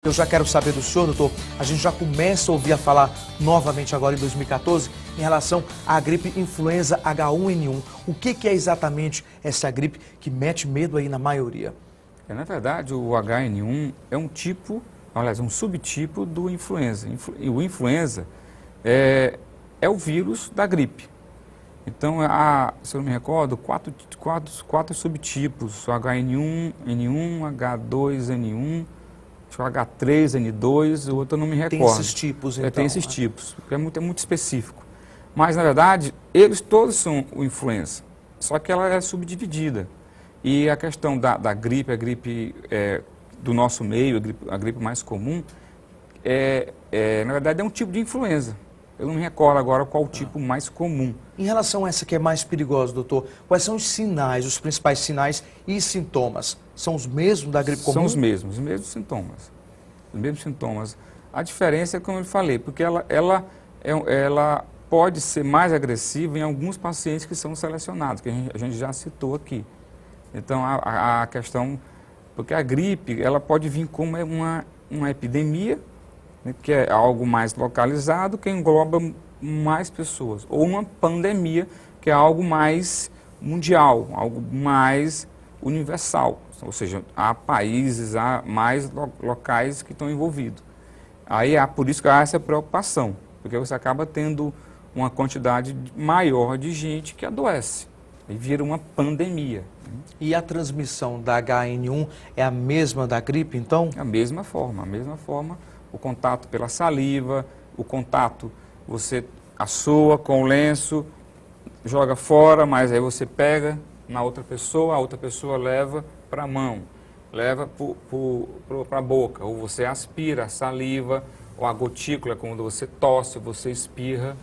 Eu já quero saber do senhor, doutor, a gente já começa a ouvir falar novamente agora em 2014 em relação à gripe influenza H1N1. O que é exatamente essa gripe que mete medo aí na maioria? Na verdade, o HN1 é um tipo, aliás, um subtipo do influenza. O influenza é o vírus da gripe. Então, se eu não me recordo, quatro subtipos, o HN1, N1, H2N1, o H3N2, o outro eu não me recordo. Tem esses tipos, então? Tem esses tipos, porque é muito específico. Mas, na verdade, eles todos são o influenza, só que ela é subdividida. E a questão da gripe, a gripe do nosso meio, a gripe mais comum, na verdade é um tipo de influenza. Eu não me recordo agora qual o tipo mais comum. Em relação a essa que é mais perigosa, doutor, quais são os sinais, os principais sinais e sintomas? São os mesmos da gripe comum? São os mesmos sintomas. Os mesmos sintomas. A diferença é como eu falei, porque ela pode ser mais agressiva em alguns pacientes que são selecionados, que a gente já citou aqui. Então, a questão, porque a gripe, ela pode vir como uma epidemia, né, que é algo mais localizado, que engloba mais pessoas, ou uma pandemia, que é algo mais mundial, algo mais universal, ou seja, há países, há mais locais que estão envolvidos. Aí por isso que há essa preocupação, porque você acaba tendo uma quantidade maior de gente que adoece, e vira uma pandemia. E a transmissão da HN1 é a mesma da gripe, então? A mesma forma, o contato pela saliva, o contato, você assoa com o lenço, joga fora, mas aí você pega na outra pessoa, a outra pessoa leva para a mão, leva para a boca, ou você aspira a saliva, ou a gotícula, quando você tosse, você espirra,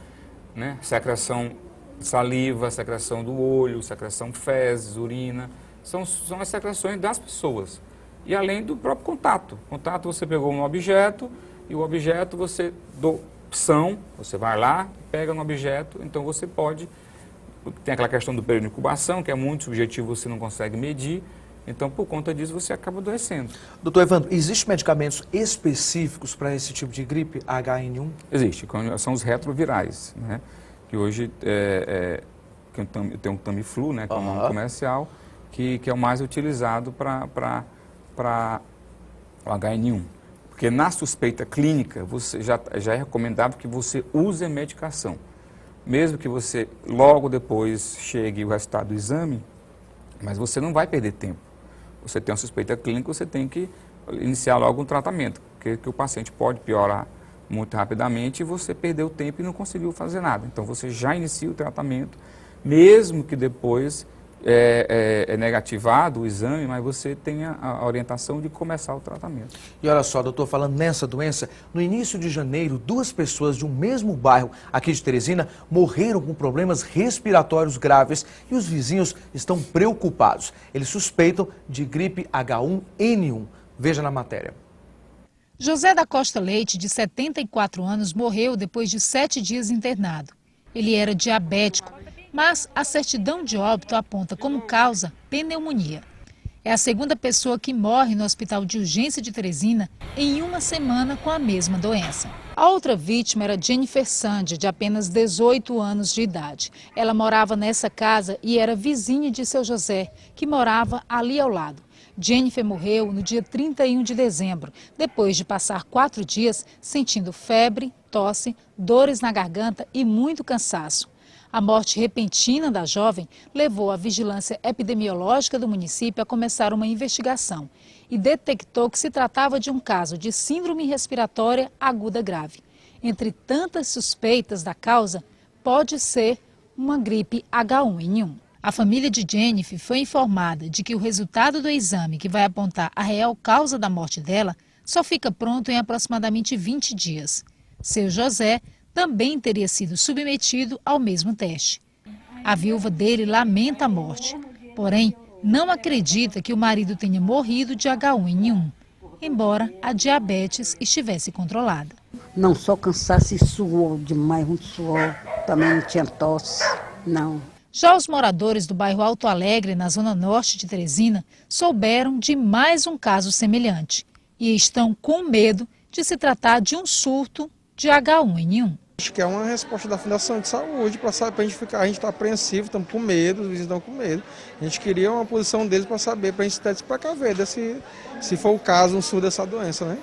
né? Secreção saliva, secreção do olho, secreção fezes, urina, são as secreções das pessoas. E além do próprio contato. Contato, você pegou um objeto e o objeto você você vai lá, pega no objeto, então você pode, tem aquela questão do período de incubação, que é muito subjetivo, você não consegue medir, então por conta disso você acaba adoecendo. Doutor Evandro, existem medicamentos específicos para esse tipo de gripe HN1? Existe, são os retrovirais, né? Que hoje tem um Tamiflu, né, que é o nome comercial, que é o mais utilizado para o HN1. Porque na suspeita clínica, você já é recomendável que você use a medicação. Mesmo que você logo depois chegue o resultado do exame, mas você não vai perder tempo. Você tem uma suspeita clínica, você tem que iniciar logo um tratamento, porque o paciente pode piorar muito rapidamente e você perdeu tempo e não conseguiu fazer nada. Então você já inicia o tratamento, mesmo que depois é negativado o exame, mas você tenha a orientação de começar o tratamento. E olha só, doutor, falando nessa doença, no início de janeiro, 2 pessoas de um mesmo bairro aqui de Teresina morreram com problemas respiratórios graves e os vizinhos estão preocupados. Eles suspeitam de gripe H1N1. Veja na matéria. José da Costa Leite, de 74 anos, morreu depois de 7 dias internado. Ele era diabético, mas a certidão de óbito aponta como causa pneumonia. É a segunda pessoa que morre no Hospital de Urgência de Teresina em uma semana com a mesma doença. A outra vítima era Jennifer Sandy, de apenas 18 anos de idade. Ela morava nessa casa e era vizinha de seu José, que morava ali ao lado. Jennifer morreu no dia 31 de dezembro, depois de passar 4 dias sentindo febre, tosse, dores na garganta e muito cansaço. A morte repentina da jovem levou a vigilância epidemiológica do município a começar uma investigação e detectou que se tratava de um caso de síndrome respiratória aguda grave. Entre tantas suspeitas da causa, pode ser uma gripe H1N1. A família de Jennifer foi informada de que o resultado do exame que vai apontar a real causa da morte dela só fica pronto em aproximadamente 20 dias. Seu José também teria sido submetido ao mesmo teste. A viúva dele lamenta a morte, porém não acredita que o marido tenha morrido de H1N1, embora a diabetes estivesse controlada. Não, só cansaço e suor demais, muito suor, também não tinha tosse, não. Já os moradores do bairro Alto Alegre, na zona norte de Teresina, souberam de mais um caso semelhante. e estão com medo de se tratar de um surto de H1N1. Acho que é uma resposta da Fundação de Saúde para saber, a gente está apreensivo, estamos com medo, os vizinhos estão com medo. A gente queria uma posição deles para saber, para a gente se precaver, se for o caso, um surto dessa doença, né?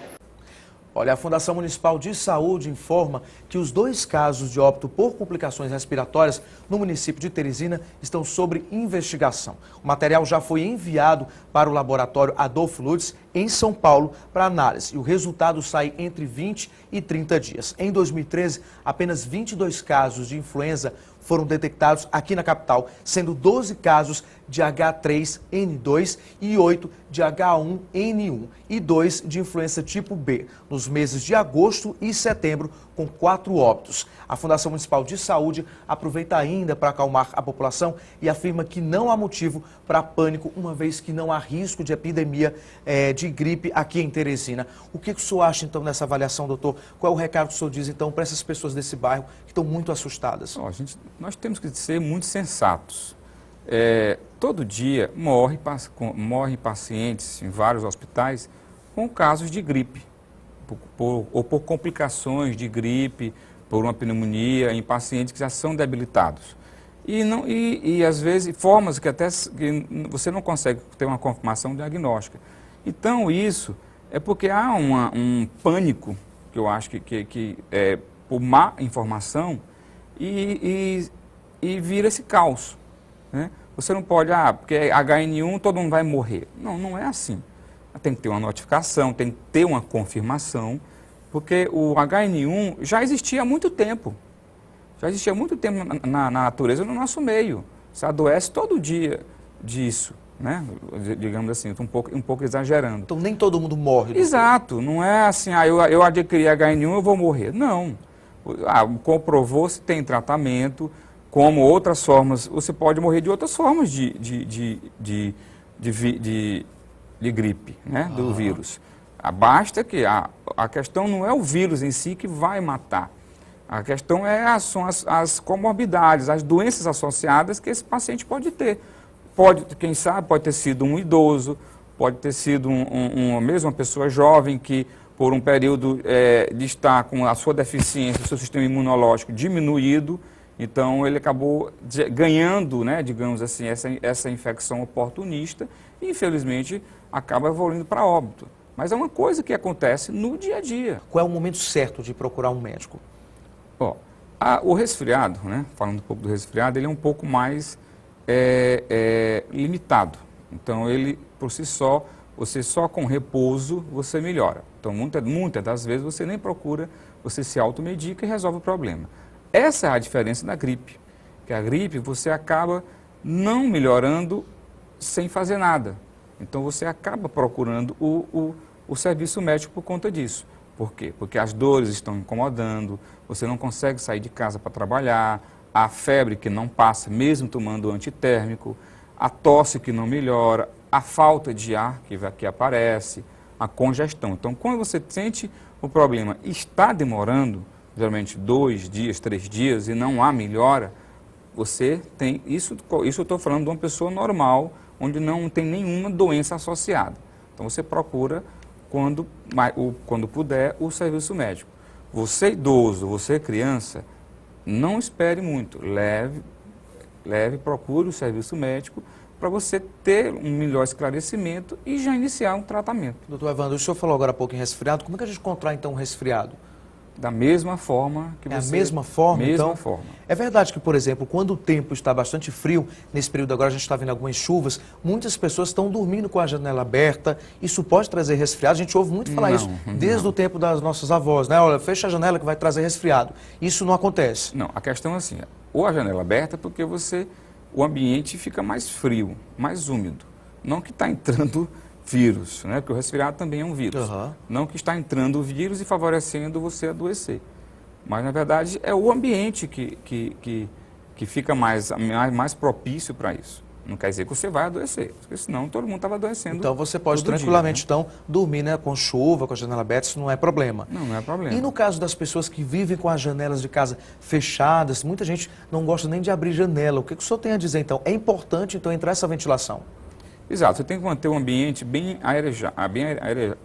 Olha, a Fundação Municipal de Saúde informa que os 2 casos de óbito por complicações respiratórias no município de Teresina estão sob investigação. O material já foi enviado para o laboratório Adolfo Lutz, em São Paulo, para análise. E o resultado sai entre 20 e 30 dias. Em 2013, apenas 22 casos de influenza foram detectados aqui na capital, sendo 12 casos de H3N2 e 8 de H1N1 e 2 de influenza tipo B, nos meses de agosto e setembro, com 4 óbitos. A Fundação Municipal de Saúde aproveita ainda para acalmar a população e afirma que não há motivo para pânico, uma vez que não há risco de epidemia de gripe aqui em Teresina. O que o senhor acha, então, nessa avaliação, doutor? Qual é o recado que o senhor diz, então, para essas pessoas desse bairro que estão muito assustadas? Nós temos que ser muito sensatos. Todo dia morrem pacientes em vários hospitais com casos de gripe, ou por complicações de gripe, por uma pneumonia, em pacientes que já são debilitados. E às vezes, formas que até você não consegue ter uma confirmação diagnóstica. Então, isso é porque há um pânico, que eu acho que é por má informação, e vira esse caos, né? Você não pode, porque é HN1 todo mundo vai morrer. Não, não é assim. Tem que ter uma notificação, tem que ter uma confirmação, porque o HN1 já existia há muito tempo. Já existia há muito tempo na natureza, no nosso meio. Você adoece todo dia disso, né? Digamos assim, estou um pouco exagerando. Então nem todo mundo morre. Doutor. Exato, não é assim, eu adquiri HN1, eu vou morrer. Não. Comprovou-se, tem tratamento, como outras formas, você pode morrer de outras formas de gripe, né, do vírus. Basta que a questão não é o vírus em si que vai matar. A questão são as comorbidades, as doenças associadas que esse paciente pode ter. Quem sabe, pode ter sido um idoso, pode ter sido mesmo uma pessoa jovem que, por um período de estar com a sua deficiência, o seu sistema imunológico diminuído, então ele acabou ganhando, né, digamos assim, essa infecção oportunista e, infelizmente, acaba evoluindo para óbito. Mas é uma coisa que acontece no dia a dia. Qual é o momento certo de procurar um médico? O resfriado, né, falando um pouco do resfriado, ele é um pouco mais limitado. Então, ele, por si só, você só com repouso, você melhora. Então, muitas das vezes, você nem procura, você se automedica e resolve o problema. Essa é a diferença da gripe, que a gripe você acaba não melhorando sem fazer nada. Então você acaba procurando o serviço médico por conta disso. Por quê? Porque as dores estão incomodando, você não consegue sair de casa para trabalhar, a febre que não passa mesmo tomando antitérmico, a tosse que não melhora, a falta de ar que aparece, a congestão. Então quando você sente o problema está demorando, geralmente 2 dias, 3 dias, e não há melhora, você tem, isso eu estou falando de uma pessoa normal, onde não tem nenhuma doença associada. Então você procura, quando puder, o serviço médico. Você idoso, você criança, não espere muito, procure o serviço médico para você ter um melhor esclarecimento e já iniciar um tratamento. Doutor Evandro, o senhor falou agora há pouco em resfriado, como é que a gente contrai então um resfriado? Da mesma forma que você... É a mesma forma, mesma então? Forma. É verdade que, por exemplo, quando o tempo está bastante frio, nesse período agora a gente está vendo algumas chuvas, muitas pessoas estão dormindo com a janela aberta, isso pode trazer resfriado, a gente ouve muito falar isso desde o tempo das nossas avós, né? Olha, fecha a janela que vai trazer resfriado. Isso não acontece. Não, a questão é assim, ou a janela aberta porque o ambiente fica mais frio, mais úmido, não que está entrando vírus, né? Porque o resfriado também é um vírus. Não que está entrando o vírus e favorecendo você adoecer. Mas, na verdade, é o ambiente que fica mais propício para isso. Não quer dizer que você vai adoecer, porque senão todo mundo estava adoecendo. Então você pode tranquilamente, dia, né? Dormir, né, com chuva, com a janela aberta, isso não é problema. Não é problema. E no caso das pessoas que vivem com as janelas de casa fechadas, muita gente não gosta nem de abrir janela. O que o senhor tem a dizer, então? É importante, então, entrar essa ventilação? Exato, você tem que manter o ambiente bem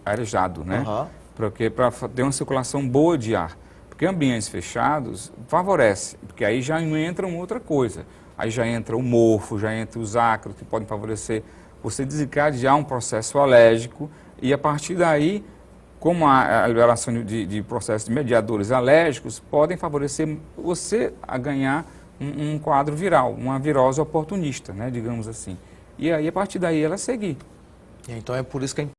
arejado, né? Aham. Para ter uma circulação boa de ar. Porque ambientes fechados favorece, porque aí já não entra uma outra coisa. Aí já entra o mofo, já entra os ácaros que podem favorecer você desencadear um processo alérgico e a partir daí, como a liberação de processos de mediadores alérgicos, podem favorecer você a ganhar um quadro viral, uma virose oportunista, né, digamos assim. E aí, a partir daí, ela seguir. Então é por isso que é